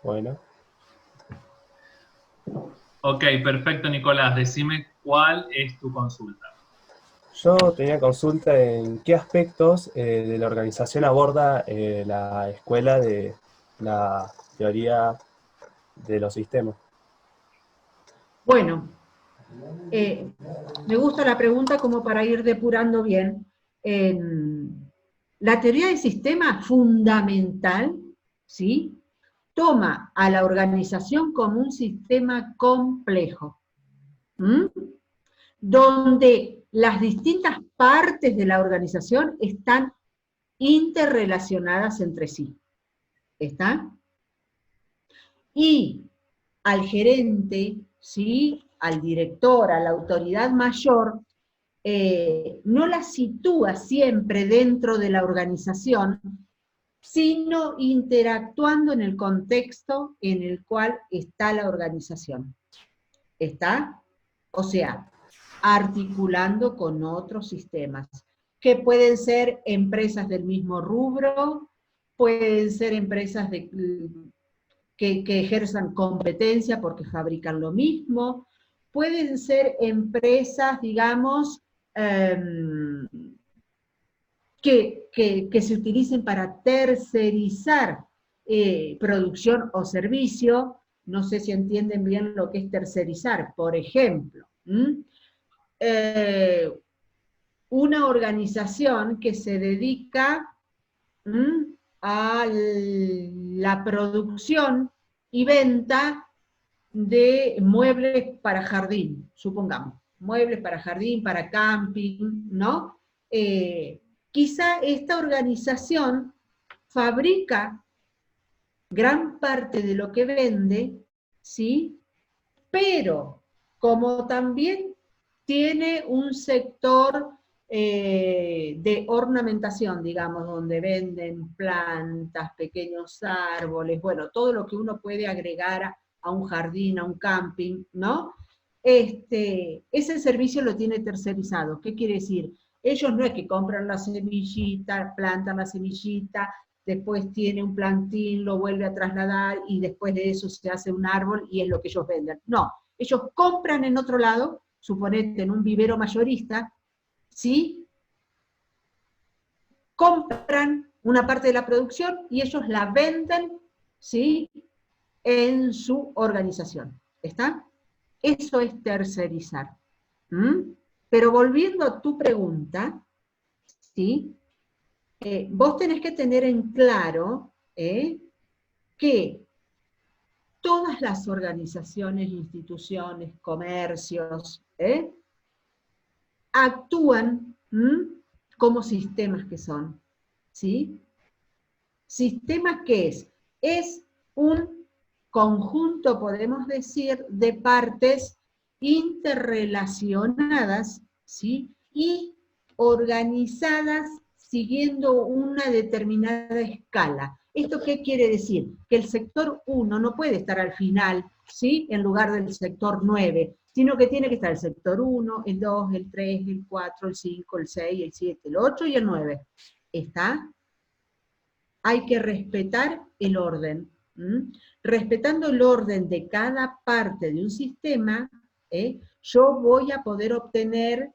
Bueno, Ok, perfecto, Nicolás. Decime cuál es tu consulta. yo tenía consulta en qué aspectos de la organización aborda la escuela de la teoría de los sistemas. Bueno, eh, me gusta la pregunta como para ir depurando bien. La teoría del sistema fundamental, ¿sí? Toma a la organización como un sistema complejo, ¿m? Donde las distintas partes de la organización están interrelacionadas entre sí. ¿Está? Y al gerente, ¿sí? Al director, a la autoridad mayor, no la sitúa siempre dentro de la organización, sino interactuando en el contexto en el cual está la organización. ¿Está? O sea, articulando con otros sistemas, que pueden ser empresas del mismo rubro, pueden ser empresas que ejerzan competencia porque fabrican lo mismo, pueden ser empresas, digamos, eh, que se utilicen para tercerizar producción o servicio. No sé si entienden bien lo que es tercerizar. Por ejemplo, eh, una organización que se dedica a la producción y venta de muebles para jardín, supongamos, muebles para jardín, para camping, ¿no? Quizá esta organización fabrica gran parte de lo que vende, ¿sí? Pero como también tiene un sector de ornamentación, digamos, donde venden plantas, pequeños árboles, bueno, todo lo que uno puede agregar a un jardín, a un camping, ¿no? Ese servicio lo tiene tercerizado. ¿Qué quiere decir? Ellos no es que compran la semillita, plantan la semillita, después tiene un plantín, lo vuelve a trasladar y después de eso se hace un árbol y es lo que ellos venden. No, ellos compran en otro lado, suponete en un vivero mayorista, ¿sí? Compran una parte de la producción y ellos la venden, ¿sí? En su organización. ¿Está? Eso es tercerizar. ¿Mm? Pero volviendo a tu pregunta, ¿sí? Vos tenés que tener en claro que todas las organizaciones, instituciones, comercios, actúan como sistemas que son, ¿sí? ¿Sistemas qué es? Es un conjunto, podemos decir, de partes interrelacionadas, ¿sí? Y organizadas siguiendo una determinada escala. ¿Esto qué quiere decir? Que el sector 1 no puede estar al final, ¿sí? En lugar del sector 9, sino que tiene que estar el sector 1, el 2, el 3, el 4, el 5, el 6, el 7, el 8 y el 9. ¿Está? Hay que respetar el orden. Respetando el orden de cada parte de un sistema, yo voy a poder obtener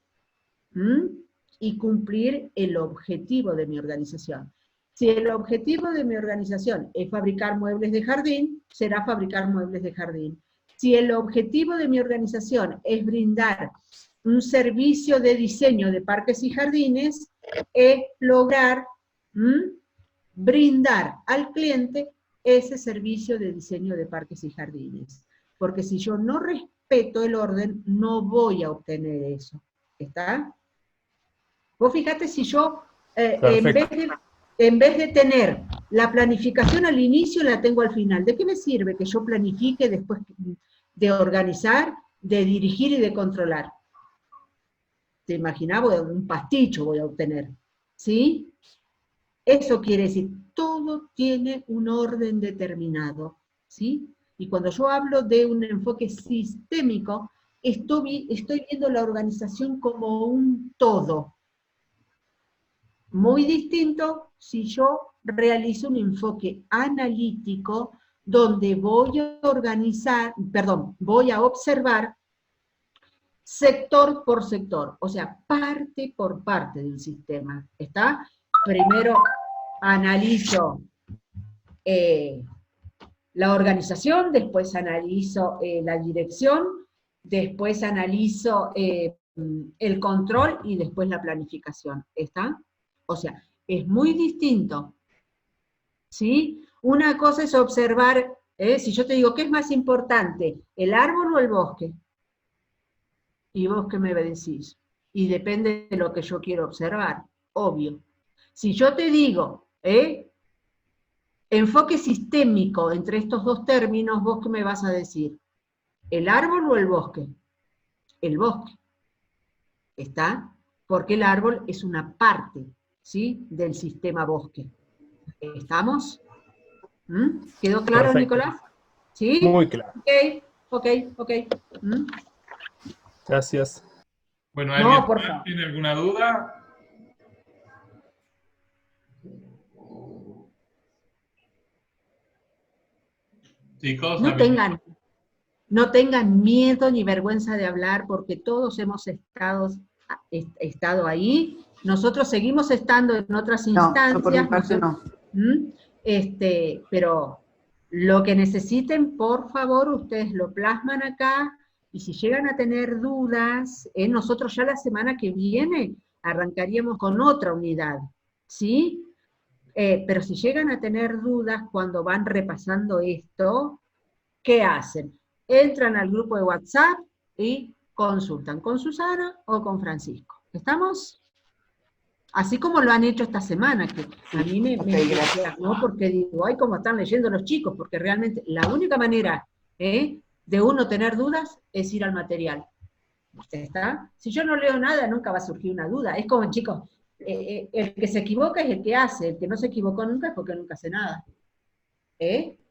y cumplir el objetivo de mi organización. Si el objetivo de mi organización es fabricar muebles de jardín, será fabricar muebles de jardín. Si el objetivo de mi organización es brindar un servicio de diseño de parques y jardines, es lograr brindar al cliente ese servicio de diseño de parques y jardines. Porque si yo no respeto el orden, no voy a obtener eso. ¿Está? Vos fíjate si yo, eh, en, Perfecto. vez de, en vez de tener la planificación al inicio, la tengo al final. ¿De qué me sirve que yo planifique después de organizar, de dirigir y de controlar? ¿Te imaginás? Un pasticho voy a obtener. ¿Sí? Eso quiere decir, todo tiene un orden determinado, ¿sí? Y cuando yo hablo de un enfoque sistémico, estoy viendo la organización como un todo. Muy distinto si yo realizo un enfoque analítico donde voy a organizar, perdón, voy a observar sector por sector, o sea, parte por parte del sistema, ¿está? Primero analizo la organización, después analizo la dirección, después analizo el control y después la planificación, ¿está? O sea, es muy distinto, ¿sí? Una cosa es observar, si yo te digo, ¿qué es más importante, el árbol o el bosque? ¿Y vos qué me decís? Y depende de lo que yo quiero observar, obvio. Si yo te digo, enfoque sistémico entre estos dos términos, ¿vos qué me vas a decir? ¿El árbol o el bosque? El bosque. ¿Está? Porque el árbol es una parte, ¿sí?, del sistema bosque. ¿Estamos? ¿Mm? ¿Quedó claro, Perfecto. Nicolás? ¿Sí? Muy claro. Ok. ¿Mm? Gracias. Bueno, No, ¿alguien por más favor. tiene alguna duda? Chicos, No tengan miedo ni vergüenza de hablar, porque todos hemos estado ahí. Nosotros seguimos estando en otras No, yo por mi instancias. parte no. Pero lo que necesiten, por favor, ustedes lo plasman acá. Y si llegan a tener dudas, nosotros ya la semana que viene arrancaríamos con otra unidad, ¿sí? Pero si llegan a tener dudas cuando van repasando esto, ¿qué hacen? Entran al grupo de WhatsApp y consultan con Susana o con Francisco. ¿Estamos? Así como lo han hecho esta semana, que a mí me entusiasmó porque digo, ay, cómo están leyendo los chicos, porque realmente la única manera de uno tener dudas es ir al material. ¿Está? Si yo no leo nada, nunca va a surgir una duda. Es como, chicos, el que se equivoca es el que hace, el que no se equivocó nunca es porque nunca hace nada.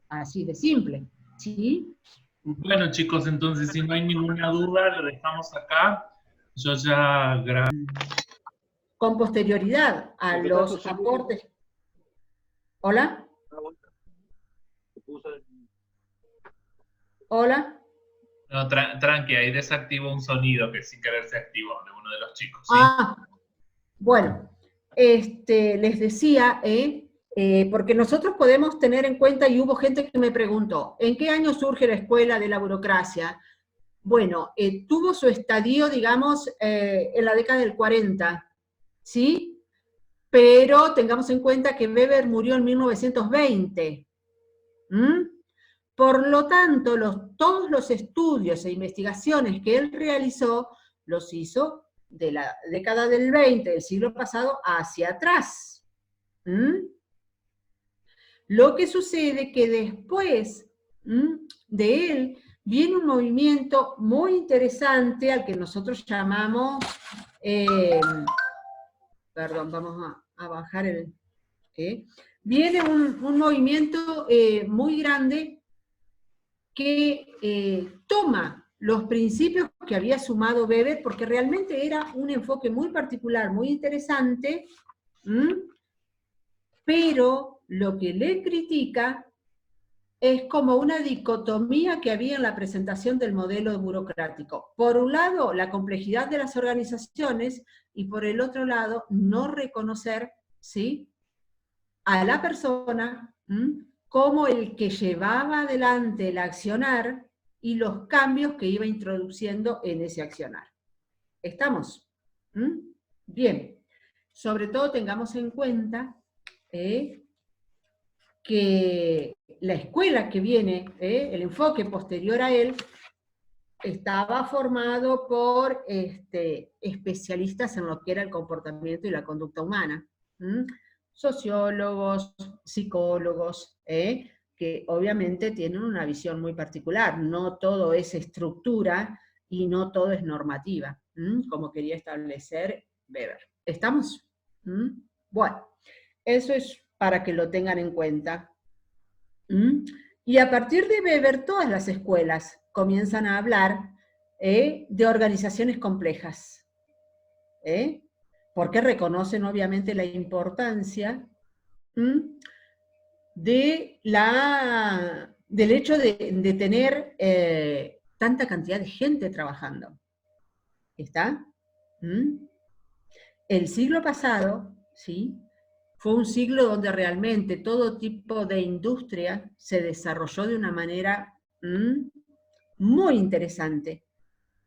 Así de simple. ¿Sí? Bueno, chicos, entonces si no hay ninguna duda, lo dejamos acá. Yo ya Con posterioridad a los aportes. ¿Hola? ¿Hola? No, tranqui, ahí desactivo un sonido que sin querer se activó de uno de los chicos, ¿sí? Bueno, les decía, porque nosotros podemos tener en cuenta, y hubo gente que me preguntó, ¿en qué año surge la escuela de la burocracia? Bueno, tuvo su estadio, digamos, en la década del 40, ¿sí? Pero tengamos en cuenta que Weber murió en 1920. Por lo tanto, todos los estudios e investigaciones que él realizó, los hizo de la década del 20, del siglo pasado, hacia atrás. Lo que sucede que después de él viene un movimiento muy interesante al que nosotros llamamos, perdón, vamos a bajar el... viene un movimiento muy grande que toma los principios que había sumado Weber, porque realmente era un enfoque muy particular, muy interesante, pero lo que le critica es como una dicotomía que había en la presentación del modelo burocrático. Por un lado, la complejidad de las organizaciones, y por el otro lado, no reconocer, ¿sí?, a la persona como el que llevaba adelante el accionar y los cambios que iba introduciendo en ese accionar. ¿Estamos? Bien. Sobre todo tengamos en cuenta que la escuela que viene, el enfoque posterior a él, estaba formado por especialistas en lo que era el comportamiento y la conducta humana. Sociólogos, psicólogos, que obviamente tienen una visión muy particular. No todo es estructura y no todo es normativa, como quería establecer Weber. ¿Estamos? Bueno, eso es para que lo tengan en cuenta. Y a partir de Weber, todas las escuelas comienzan a hablar de organizaciones complejas, porque reconocen obviamente la importancia de del hecho de tener tanta cantidad de gente trabajando. ¿Está? ¿Mm? El siglo pasado, ¿sí?, fue un siglo donde realmente todo tipo de industria se desarrolló de una manera muy interesante.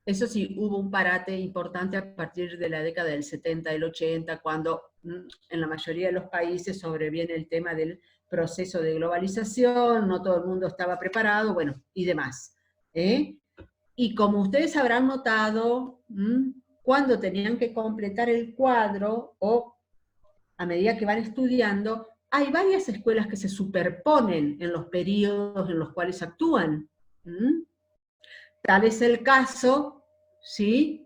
Eso sí, hubo un parate importante a partir de la década del 70, del 80, cuando en la mayoría de los países sobreviene el tema del proceso de globalización, no todo el mundo estaba preparado, bueno, y demás. Y como ustedes habrán notado, cuando tenían que completar el cuadro, o a medida que van estudiando, hay varias escuelas que se superponen en los periodos en los cuales actúan. Tal es el caso, ¿sí?,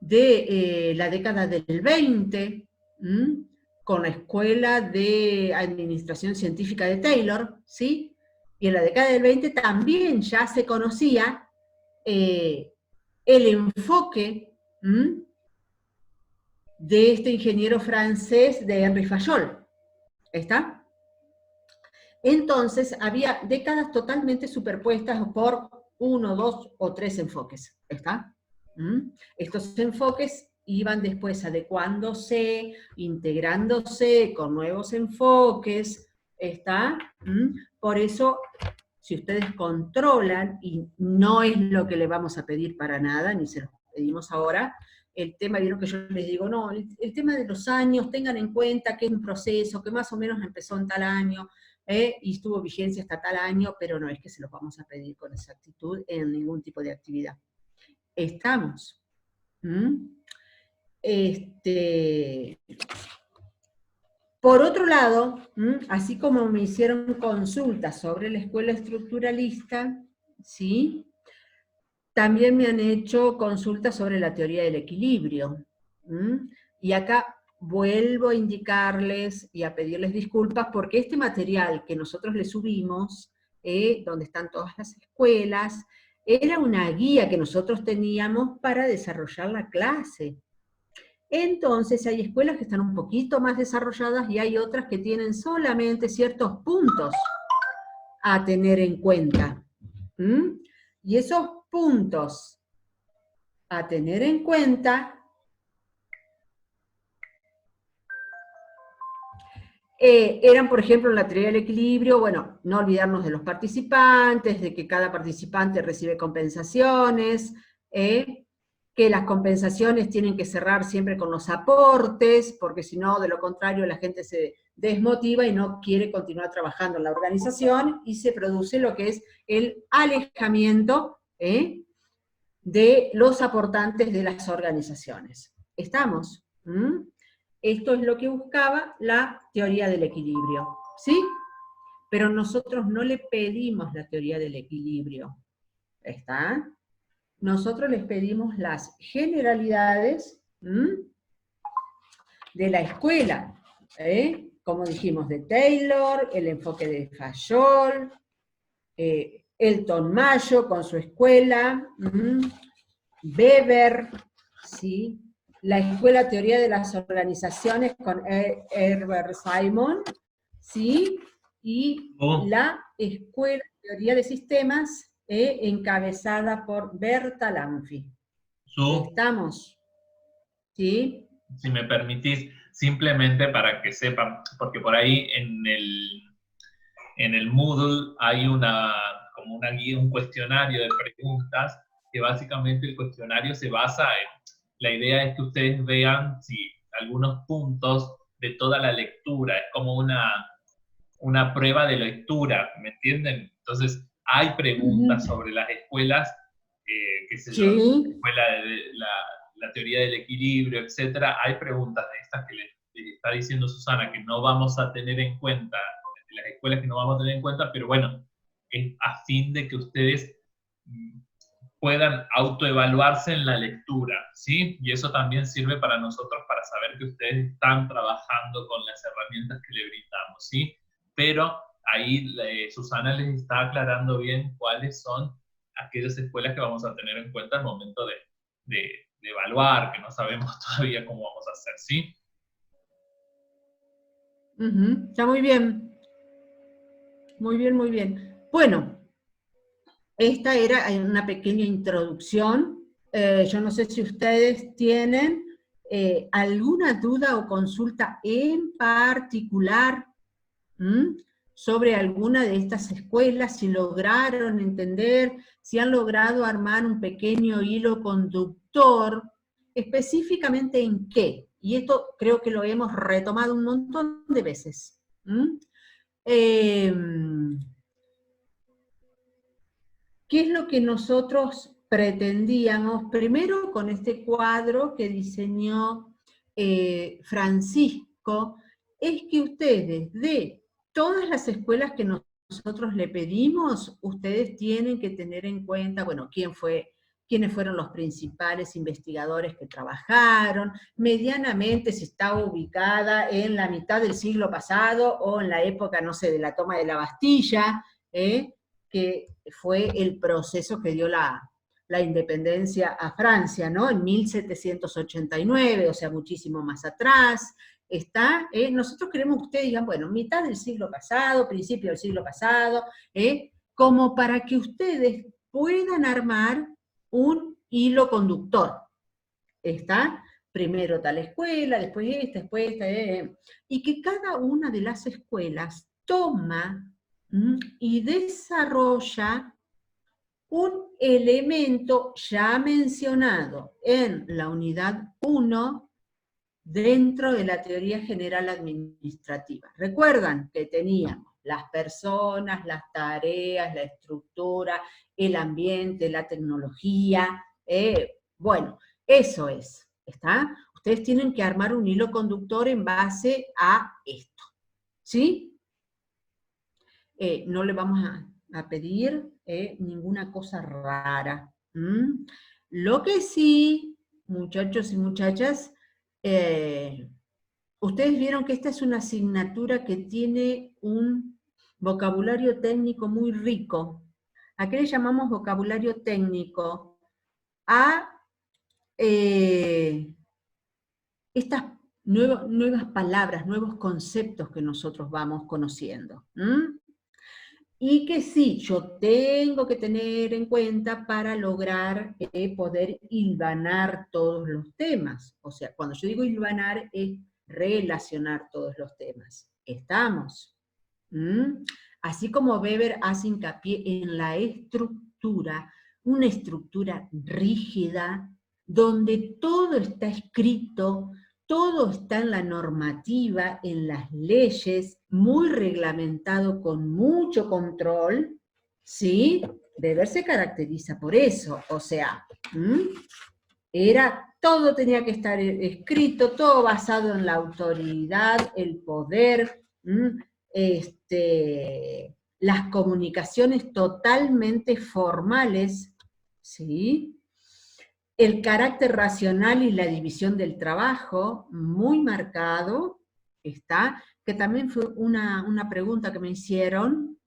de la década del 20, con la Escuela de Administración Científica de Taylor, ¿sí? Y en la década del 20 también ya se conocía el enfoque de este ingeniero francés de Henri Fayol. ¿Está? Entonces, había décadas totalmente superpuestas por 1, 2 o 3 enfoques. ¿Está? Estos enfoques iban después adecuándose, integrándose con nuevos enfoques. ¿Está? Por eso, si ustedes controlan, y no es lo que le vamos a pedir para nada, ni se lo pedimos ahora, el tema, vieron que yo les digo, no, el tema de los años, tengan en cuenta que es un proceso, que más o menos empezó en tal año, y estuvo vigencia hasta tal año, pero no es que se los vamos a pedir con exactitud en ningún tipo de actividad. Estamos. Por otro lado, así como me hicieron consultas sobre la escuela estructuralista, ¿sí?, también me han hecho consultas sobre la teoría del equilibrio. Y acá vuelvo a indicarles y a pedirles disculpas porque este material que nosotros les subimos, donde están todas las escuelas, era una guía que nosotros teníamos para desarrollar la clase. Entonces hay escuelas que están un poquito más desarrolladas y hay otras que tienen solamente ciertos puntos a tener en cuenta. Y esos puntos a tener en cuenta eran, por ejemplo, en la teoría del equilibrio, bueno, no olvidarnos de los participantes, de que cada participante recibe compensaciones, que las compensaciones tienen que cerrar siempre con los aportes, porque si no, de lo contrario, la gente se desmotiva y no quiere continuar trabajando en la organización, y se produce lo que es el alejamiento de los aportantes de las organizaciones. ¿Estamos? Esto es lo que buscaba la teoría del equilibrio, ¿sí? Pero nosotros no le pedimos la teoría del equilibrio, ¿está? Nosotros les pedimos las generalidades de la escuela, como dijimos, de Taylor, el enfoque de Fayol, Elton Mayo con su escuela, Weber, ¿sí?, la escuela teoría de las organizaciones con Herbert Simon, ¿sí?, y la escuela teoría de sistemas encabezada por Berta Lanfi. ¿Estamos? ¿Sí? Si me permitís, simplemente para que sepan, porque por ahí en el Moodle hay como una guía, un cuestionario de preguntas, que básicamente el cuestionario se basa la idea es que ustedes vean algunos puntos de toda la lectura, es como una prueba de lectura, ¿me entienden? Entonces, hay preguntas sobre las escuelas, qué sé yo, la escuela de la teoría del equilibrio, etcétera. Hay preguntas de estas que le está diciendo Susana que no vamos a tener en cuenta, de las escuelas que no vamos a tener en cuenta, pero bueno, es a fin de que ustedes puedan autoevaluarse en la lectura, ¿sí? Y eso también sirve para nosotros para saber que ustedes están trabajando con las herramientas que le brindamos, ¿sí? Pero ahí Susana les está aclarando bien cuáles son aquellas escuelas que vamos a tener en cuenta al momento de evaluar, que no sabemos todavía cómo vamos a hacer, ¿sí? Está muy bien. Muy bien, muy bien. Bueno, esta era una pequeña introducción. Yo no sé si ustedes tienen alguna duda o consulta en particular sobre alguna de estas escuelas, si lograron entender, si han logrado armar un pequeño hilo conductor, específicamente en qué. Y esto creo que lo hemos retomado un montón de veces. ¿Qué es lo que nosotros pretendíamos? Primero, con este cuadro que diseñó Francisco, es que ustedes, de todas las escuelas que nosotros le pedimos, ustedes tienen que tener en cuenta, bueno, quiénes fueron los principales investigadores que trabajaron, medianamente si estaba ubicada en la mitad del siglo pasado o en la época, no sé, de la toma de la Bastilla, que fue el proceso que dio la independencia a Francia, ¿no? En 1789, o sea, muchísimo más atrás. Nosotros queremos que ustedes digan, bueno, mitad del siglo pasado, principio del siglo pasado, como para que ustedes puedan armar un hilo conductor. ¿Está? Primero tal escuela, después esta, y que cada una de las escuelas toma y desarrolla un elemento ya mencionado en la unidad 1 dentro de la teoría general administrativa. Recuerdan que teníamos las personas, las tareas, la estructura, el ambiente, la tecnología, bueno, eso es, ¿está? Ustedes tienen que armar un hilo conductor en base a esto, ¿sí? No le vamos a pedir ninguna cosa rara. Lo que sí, muchachos y muchachas, ustedes vieron que esta es una asignatura que tiene un vocabulario técnico muy rico. ¿A qué le llamamos vocabulario técnico? A estas nuevas palabras, nuevos conceptos que nosotros vamos conociendo. Y que sí, yo tengo que tener en cuenta para lograr poder hilvanar todos los temas. O sea, cuando yo digo hilvanar es relacionar todos los temas. ¿Estamos? Así como Weber hace hincapié en la estructura, una estructura rígida, donde todo está escrito, todo está en la normativa, en las leyes, muy reglamentado, con mucho control, ¿sí? Weber se caracteriza por eso, o sea, todo tenía que estar escrito, todo basado en la autoridad, el poder, las comunicaciones totalmente formales, ¿sí? El carácter racional y la división del trabajo, muy marcado, está, que también fue una pregunta que me hicieron,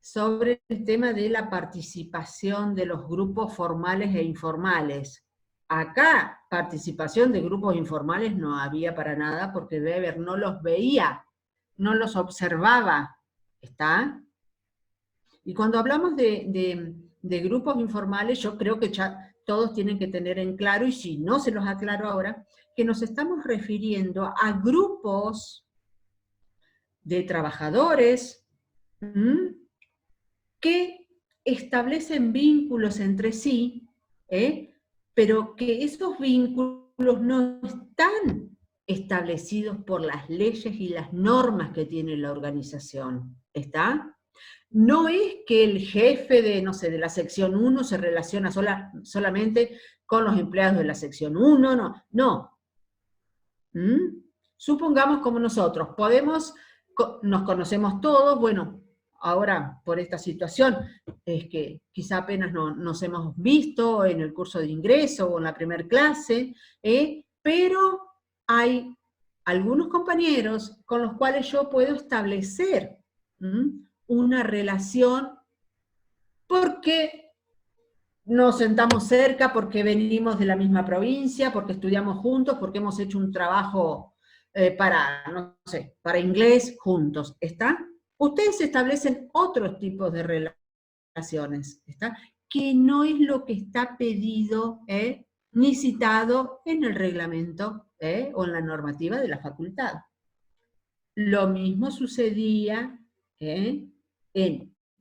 sobre el tema de la participación de los grupos formales e informales. Acá, participación de grupos informales no había para nada, porque Weber no los veía, no los observaba, ¿está? Y cuando hablamos de grupos informales, yo creo que ya todos tienen que tener en claro, y si no se los aclaro ahora, que nos estamos refiriendo a grupos de trabajadores que establecen vínculos entre sí, pero que esos vínculos no están establecidos por las leyes y las normas que tiene la organización, ¿está? No es que el jefe de, no sé, de la sección 1 se relaciona solamente con los empleados de la sección 1, no. Supongamos como nosotros, nos conocemos todos, bueno, ahora por esta situación es que quizá apenas nos hemos visto en el curso de ingreso o en la primer clase, pero hay algunos compañeros con los cuales yo puedo establecer una relación porque nos sentamos cerca, porque venimos de la misma provincia, porque estudiamos juntos, porque hemos hecho un trabajo para inglés juntos, ¿está? Ustedes establecen otros tipos de relaciones relaciones, ¿está? Que no es lo que está pedido ni citado en el reglamento o en la normativa de la facultad. Lo mismo sucedía en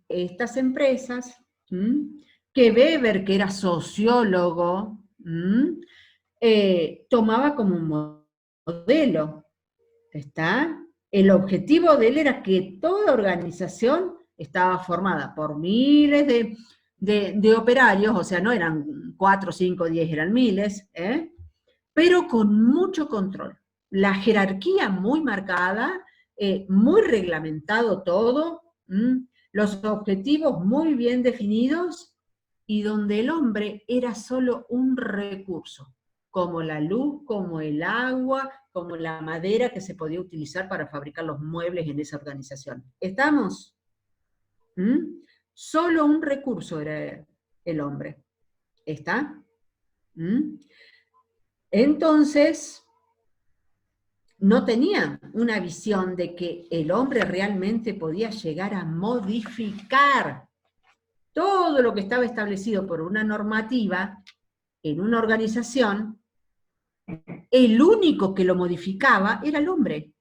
estas empresas, que Weber, que era sociólogo, tomaba como un modelo, ¿está? El objetivo de él era que toda organización estaba formada por miles de operarios, o sea, no eran 4, 5, 10, eran miles, pero con mucho control. La jerarquía muy marcada, muy reglamentado todo, los objetivos muy bien definidos, y donde el hombre era solo un recurso, como la luz, como el agua, como la madera que se podía utilizar para fabricar los muebles en esa organización. ¿Estamos? Solo un recurso era el hombre. ¿Está? Entonces, no tenía una visión de que el hombre realmente podía llegar a modificar todo lo que estaba establecido por una normativa en una organización. El único que lo modificaba era el hombre.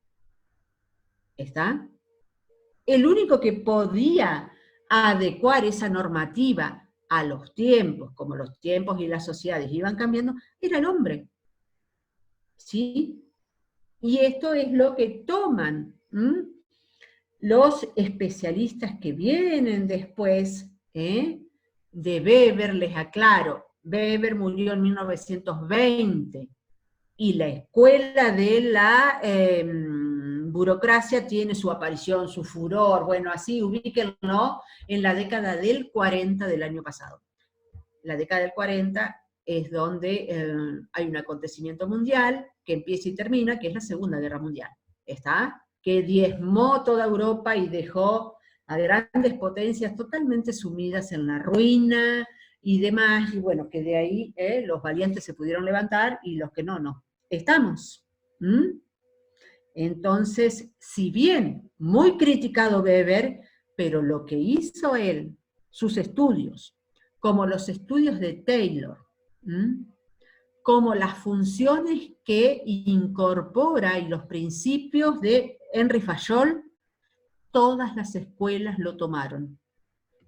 ¿Está? El único que podía adecuar esa normativa a los tiempos, como los tiempos y las sociedades iban cambiando, era el hombre. ¿Sí? Y esto es lo que toman los especialistas que vienen después de Weber. Les aclaro, Weber murió en 1920, y la escuela de la burocracia tiene su aparición, su furor, bueno, así ubíquenlo, en la década del 40 del año pasado. La década del 40 es donde hay un acontecimiento mundial que empieza y termina, que es la Segunda Guerra Mundial, ¿está? Que diezmó toda Europa y dejó a grandes potencias totalmente sumidas en la ruina y demás, y bueno, que de ahí los valientes se pudieron levantar y los que no, no. ¿Estamos? Entonces, si bien muy criticado Weber, pero lo que hizo él, sus estudios, como los estudios de Taylor, como las funciones que incorpora y los principios de Henry Fayol, todas las escuelas lo tomaron.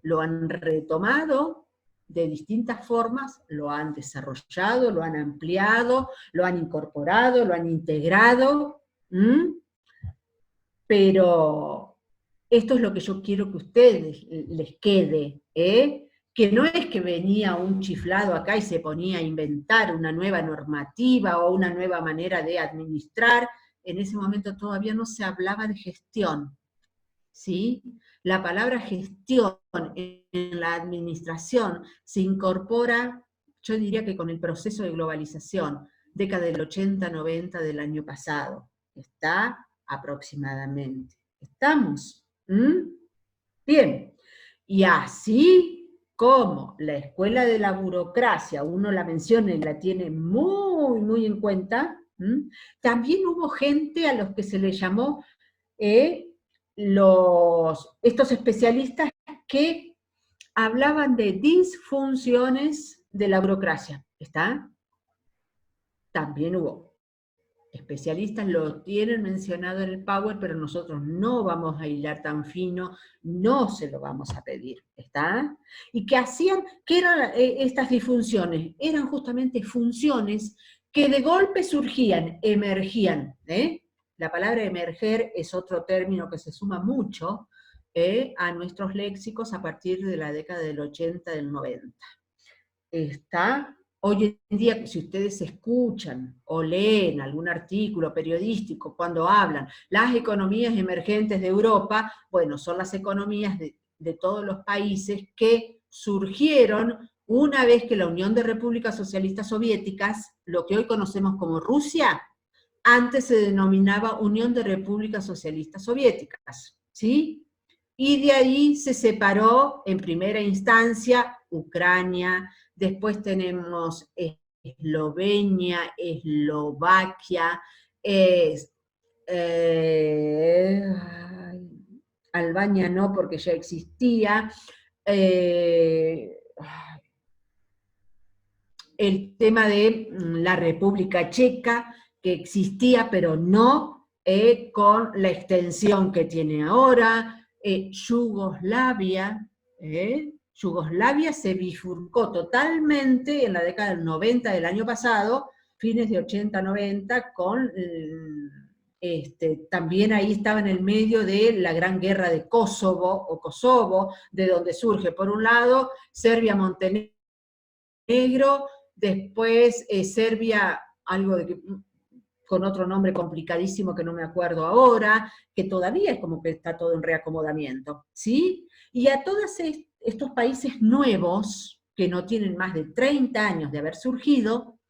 Lo han retomado de distintas formas, lo han desarrollado, lo han ampliado, lo han incorporado, lo han integrado, pero esto es lo que yo quiero que a ustedes les quede, que no es que venía un chiflado acá y se ponía a inventar una nueva normativa o una nueva manera de administrar. En ese momento todavía no se hablaba de gestión, ¿sí? La palabra gestión en la administración se incorpora, yo diría que con el proceso de globalización, década del 80-90 del año pasado, está aproximadamente. ¿Estamos? Bien, y así como la escuela de la burocracia, uno la menciona y la tiene muy, muy en cuenta, también hubo gente a los que se les llamó estos especialistas que hablaban de disfunciones de la burocracia, ¿está? También hubo especialistas, lo tienen mencionado en el Power, pero nosotros no vamos a hilar tan fino, no se lo vamos a pedir, ¿está? Y que hacían, ¿qué eran estas disfunciones? Eran justamente funciones que de golpe surgían, emergían, La palabra emerger es otro término que se suma mucho a nuestros léxicos a partir de la década del 80, del 90. Está, hoy en día, si ustedes escuchan o leen algún artículo periodístico cuando hablan las economías emergentes de Europa, bueno, son las economías de todos los países que surgieron una vez que la Unión de Repúblicas Socialistas Soviéticas, lo que hoy conocemos como Rusia, antes se denominaba Unión de Repúblicas Socialistas Soviéticas, ¿sí? Y de ahí se separó en primera instancia Ucrania, después tenemos Eslovenia, Eslovaquia, Albania no porque ya existía, el tema de la República Checa, que existía, pero no con la extensión que tiene ahora. Yugoslavia, Yugoslavia se bifurcó totalmente en la década del 90 del año pasado, fines de 80-90, con también ahí estaba en el medio de la gran guerra de Kosovo, de donde surge, por un lado, Serbia-Montenegro, después Serbia, algo con otro nombre complicadísimo que no me acuerdo ahora, que todavía es como que está todo en reacomodamiento, ¿sí? Y a todos estos países nuevos, que no tienen más de 30 años de haber surgido,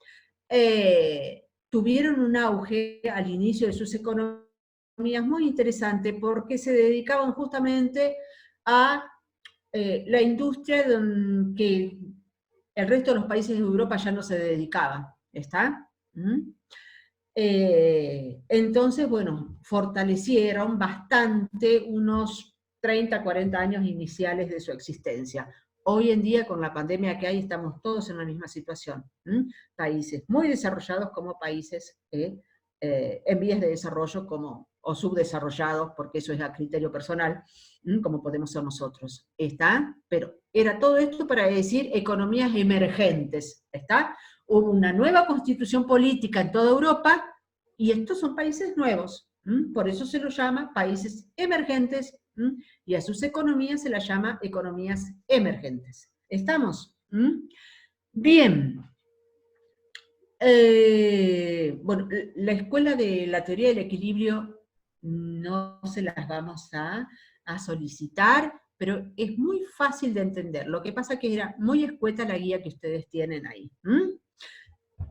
tuvieron un auge al inicio de sus economías muy interesante porque se dedicaban justamente a la industria que el resto de los países de Europa ya no se dedicaban, ¿está? Entonces, bueno, fortalecieron bastante unos 30, 40 años iniciales de su existencia. Hoy en día, con la pandemia que hay, estamos todos en la misma situación. Países muy desarrollados como países en vías de desarrollo o subdesarrollados, porque eso es a criterio personal, como podemos ser nosotros. ¿Está? Pero era todo esto para decir economías emergentes. ¿Está? Hubo una nueva constitución política en toda Europa, y estos son países nuevos. Por eso se los llama países emergentes, y a sus economías se las llama economías emergentes. ¿Estamos? Bien. Bueno, la escuela de la teoría del equilibrio no se las vamos a solicitar, pero es muy fácil de entender. Lo que pasa es que era muy escueta la guía que ustedes tienen ahí.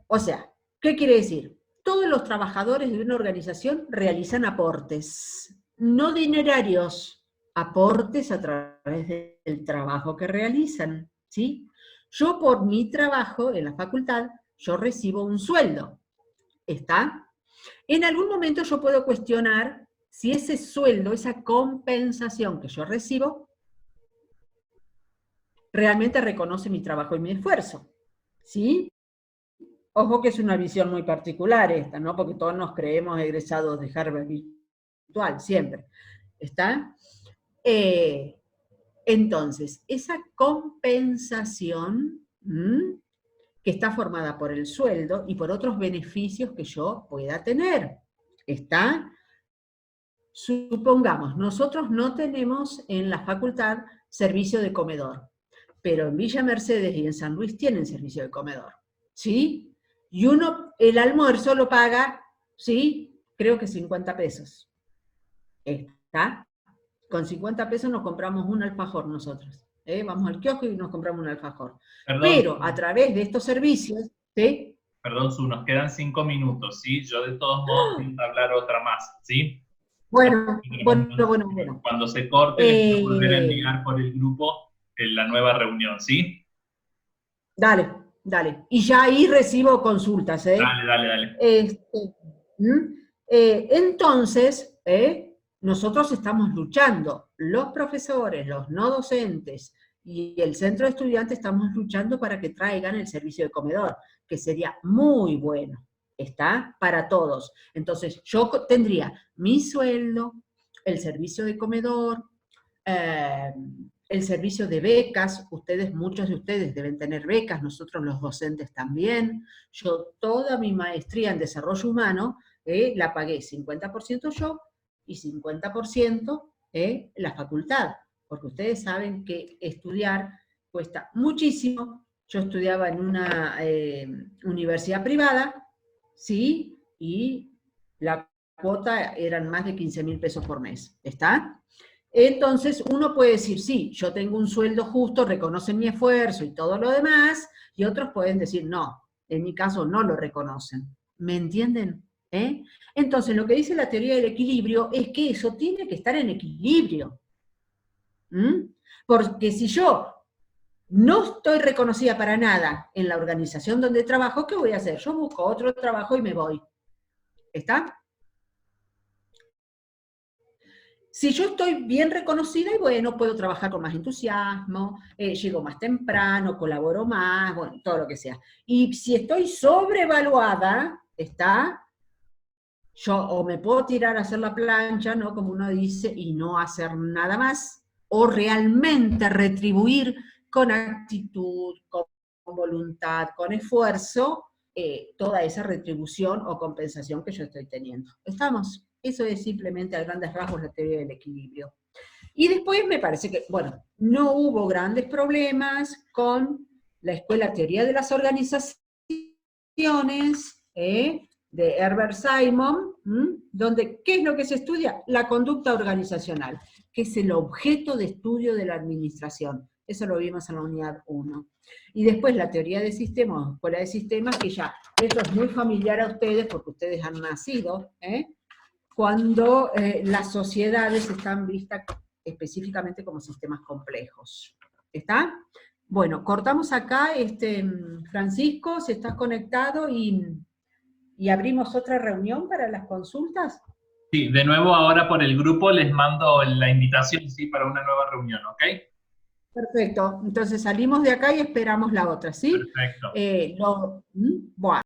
O sea, ¿qué quiere decir? Todos los trabajadores de una organización realizan aportes, no dinerarios, aportes a través del trabajo que realizan, ¿sí? Yo por mi trabajo en la facultad, yo recibo un sueldo, ¿está? En algún momento yo puedo cuestionar si ese sueldo, esa compensación que yo recibo, realmente reconoce mi trabajo y mi esfuerzo, ¿sí? Ojo que es una visión muy particular esta, ¿no? Porque todos nos creemos egresados de Harvard virtual, siempre. ¿Está? Entonces, esa compensación que está formada por el sueldo y por otros beneficios que yo pueda tener. ¿Está? Supongamos, nosotros no tenemos en la facultad servicio de comedor, pero en Villa Mercedes y en San Luis tienen servicio de comedor, ¿sí? Y uno, el almuerzo lo paga, ¿sí? Creo que 50 pesos. ¿Está? Con 50 pesos nos compramos un alfajor nosotros. Vamos al kiosco y nos compramos un alfajor. Perdón, pero a través de estos servicios, ¿sí? Perdón, Su, nos quedan 5 minutos, ¿sí? Yo de todos modos voy a hablar otra más, ¿sí? Bueno. Cuando se corte, les voy a volver a enviar por el grupo la nueva reunión, ¿sí? Dale. Y ya ahí recibo consultas, Dale. Entonces, nosotros estamos luchando, los profesores, los no docentes y el centro de estudiantes estamos luchando para que traigan el servicio de comedor, que sería muy bueno, ¿está? Para todos. Entonces, yo tendría mi sueldo, el servicio de comedor, el servicio de becas, muchos de ustedes deben tener becas, nosotros los docentes también. Yo toda mi maestría en desarrollo humano la pagué 50% yo y 50% la facultad, porque ustedes saben que estudiar cuesta muchísimo. Yo estudiaba en una universidad privada, ¿sí? Y la cuota eran más de 15.000 pesos por mes, ¿está? Entonces uno puede decir, sí, yo tengo un sueldo justo, reconocen mi esfuerzo y todo lo demás, y otros pueden decir, no, en mi caso no lo reconocen. ¿Me entienden? Entonces lo que dice la teoría del equilibrio es que eso tiene que estar en equilibrio. Porque si yo no estoy reconocida para nada en la organización donde trabajo, ¿qué voy a hacer? Yo busco otro trabajo y me voy. ¿Está? Si yo estoy bien reconocida, y bueno, puedo trabajar con más entusiasmo, llego más temprano, colaboro más, bueno, todo lo que sea. Y si estoy sobrevaluada, yo o me puedo tirar a hacer la plancha, ¿no? Como uno dice, y no hacer nada más, o realmente retribuir con actitud, con voluntad, con esfuerzo, toda esa retribución o compensación que yo estoy teniendo. ¿Estamos? Eso es simplemente a grandes rasgos la teoría del equilibrio. Y después me parece que, bueno, no hubo grandes problemas con la escuela Teoría de las Organizaciones, de Herbert Simon, donde, ¿qué es lo que se estudia? La conducta organizacional, que es el objeto de estudio de la administración. Eso lo vimos en la unidad 1. Y después la teoría de sistemas, escuela de sistemas, que ya, esto es muy familiar a ustedes, porque ustedes han nacido, cuando las sociedades están vistas específicamente como sistemas complejos. ¿Está? Bueno, cortamos acá, Francisco, si estás conectado, y abrimos otra reunión para las consultas. Sí, de nuevo ahora por el grupo les mando la invitación, sí, para una nueva reunión, ¿ok? Perfecto, entonces salimos de acá y esperamos la otra, ¿sí? Perfecto. Bueno.